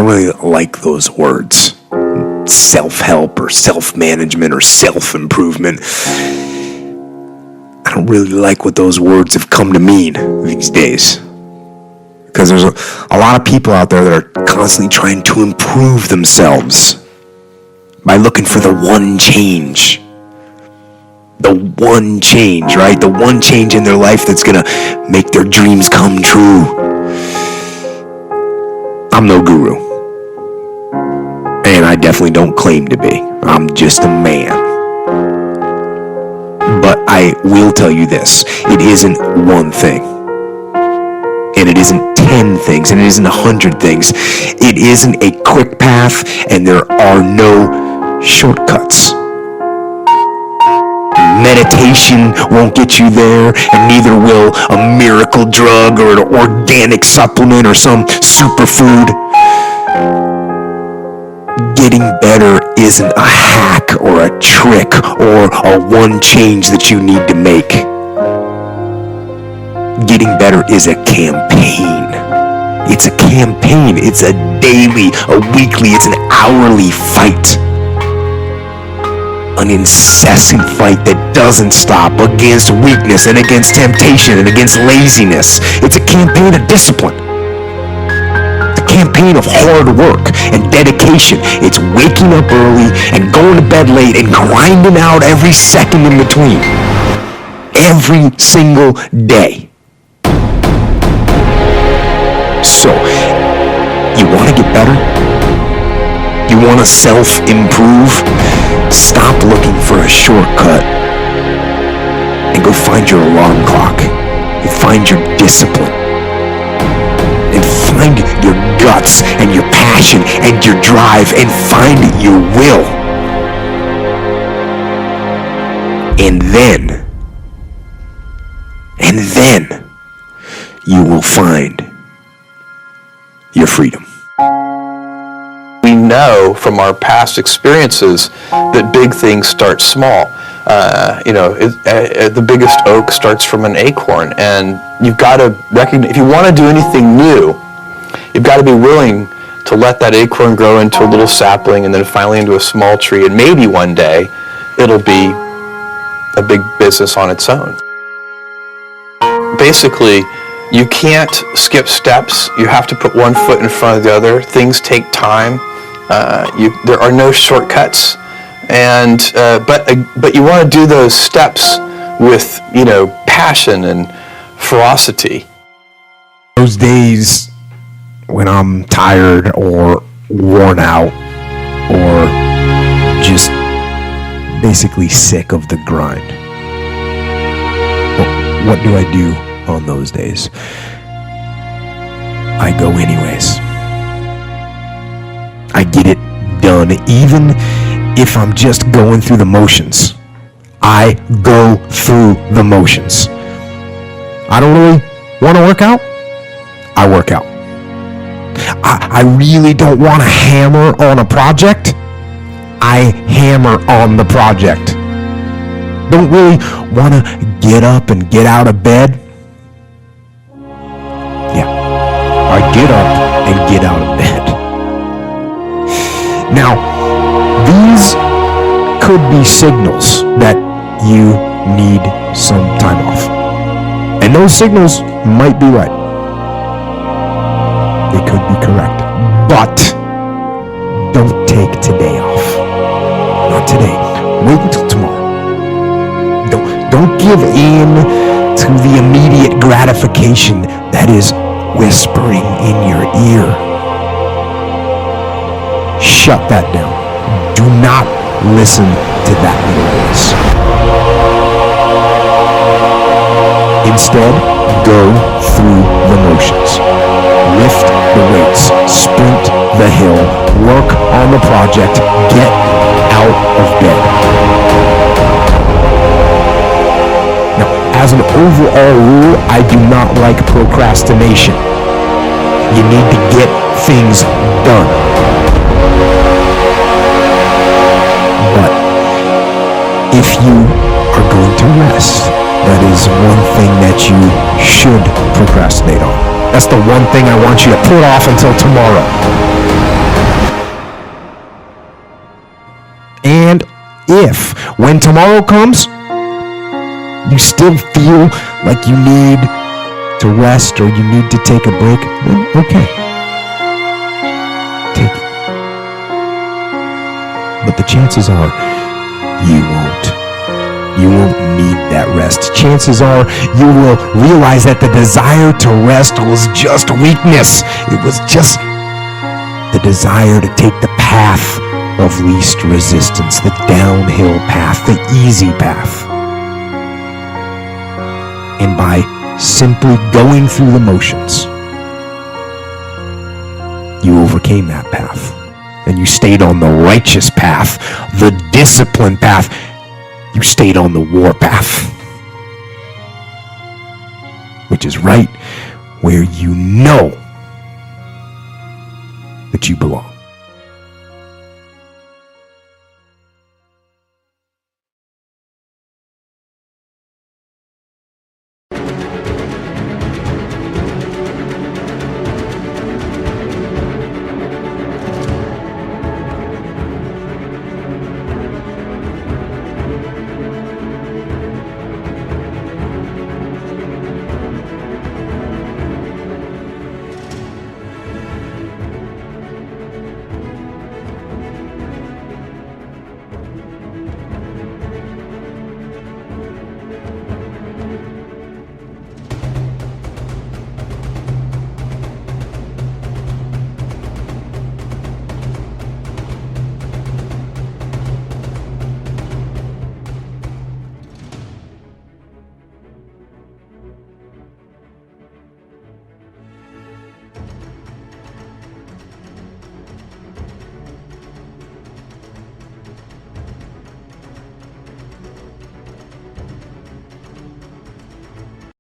don't really like those words. Self-help or self-management or self-improvement. I don't really like what those words have come to mean these days. Because there's a lot of people out there that are constantly trying to improve themselves by looking for the one change. The one change, right? The one change in their life that's going to make their dreams come true. I'm no guru. And I definitely don't claim to be. I'm just a man. But I will tell you this. It isn't one thing. And it isn't 10 things. And it isn't 100 things. It isn't a quick path. And there are no shortcuts. Meditation won't get you there, and neither will a miracle drug or an organic supplement or some superfood. Getting better isn't a hack or a trick or a one change that you need to make. Getting better is a campaign. It's a campaign. It's a daily, a weekly, it's an hourly fight. An incessant fight that doesn't stop against weakness and against temptation and against laziness. It's a campaign of discipline. It's a campaign of hard work and dedication. It's waking up early and going to bed late and grinding out every second in between. Every single day. So, you want to get better? You want to self-improve? Stop looking for a shortcut and go find your alarm clock and find your discipline and find your guts and your passion and your drive and find your will. And then you will find your freedom. We know from our past experiences that big things start small. The biggest oak starts from an acorn, and you've got to recognize, if you want to do anything new, you've got to be willing to let that acorn grow into a little sapling and then finally into a small tree, and maybe one day it'll be a big business on its own. Basically, you can't skip steps. You have to put one foot in front of the other. Things take time. There are no shortcuts, but you want to do those steps with passion and ferocity. Those days when I'm tired or worn out or just basically sick of the grind, what do I do on those days? I go anyways. I get it done, even if I'm just going through the motions. I go through the motions. I don't really want to work out. I work out. I really don't want to hammer on a project. I hammer on the project. Don't really want to get up and get out of bed. Yeah, I get up and get out of bed. Now, these could be signals that you need some time off. And those signals might be right. They could be correct. But don't take today off. Not today. Wait until tomorrow. Don't give in to the immediate gratification that is whispering in your ear. Shut that down. Do not listen to that little voice. Instead, go through the motions. Lift the weights, sprint the hill, work on the project, get out of bed. Now, as an overall rule, I do not like procrastination. You need to get things done. But if you are going to rest, that is one thing that you should procrastinate on. That's the one thing I want you to put off until tomorrow. if, when tomorrow comes, you still feel like you need to rest or you need to take a break, then okay. Take it. But the chances are you won't. You won't need that rest. Chances are you will realize that the desire to rest was just weakness. It was just the desire to take the path of least resistance, the downhill path, the easy path. And by simply going through the motions, you overcame that path. And you stayed on the righteous path, the disciplined path. You stayed on the war path, which is right where you know that you belong.